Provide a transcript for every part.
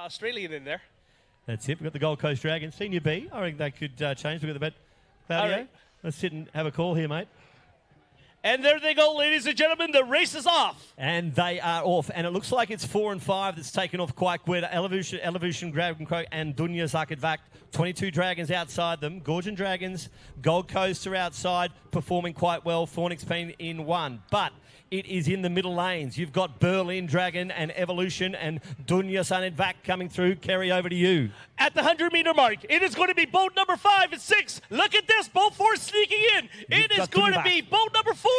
Australian in there. That's it. We've got the Gold Coast Dragons. Senior B, I reckon they could change. We've got the bet. Claudio, right. Let's sit and have a call here, mate. And there they go, ladies and gentlemen. The race is off. And they are off. And it looks like it's 4 and 5 that's taken off quite good. Evolution, Dragon Crow, and Dunya Zakadvak. 22 Dragons outside them. Gorgon Dragons, Gold Coast are outside, performing quite well. Fornix Payne in 1. But it is in the middle lanes. You've got Berlin Dragon and Evolution and Dunya Zakadvak coming through. Kerry, over to you. At the 100-meter mark, it is going to be boat number 5 and 6. Look at this, boat 4 sneaking in. It is going to be boat number 4.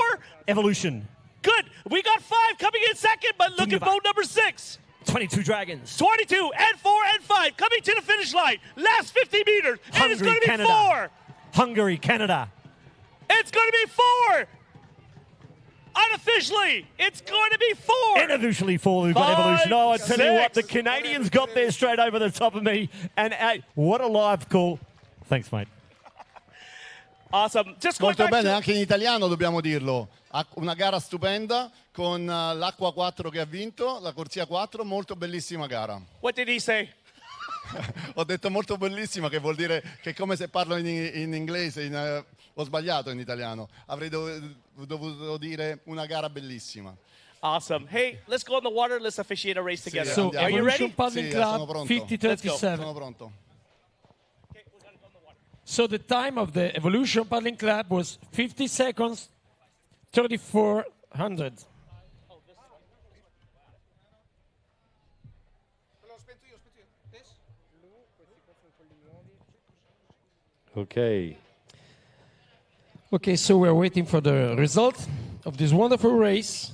Evolution. Good. We got 5 coming in second, but look at boat number 6. 22 Dragons. 22 and 4 and 5 coming to the finish line. Last 50 meters. It is going to be Canada. 4. Hungary, Canada. It's going to be 4. Unofficially, it's going to be 4. Unofficially 4, we've got 5, Evolution. Oh, I tell you what, 6. the Canadians got there straight over the top of me. And what a live call. Thanks, mate. Awesome. Just going Molto back bene, to... anche in italiano dobbiamo dirlo. Una gara stupenda con l'Acqua 4 che ha vinto, la corsia 4, molto bellissima gara. What did he say? Ho detto molto bellissima, che vuol dire che come se parlo in inglese, ho sbagliato in italiano. Avrei dovuto dire una gara bellissima. Awesome. Hey, let's go on the water. Let's officiate a race together. So, Are you ready? Paddling Club, 50-37. Sono pronto. So the time of the Evolution Paddling Club was 50 seconds, 34 hundredths. Okay. Okay, so we're waiting for the result of this wonderful race.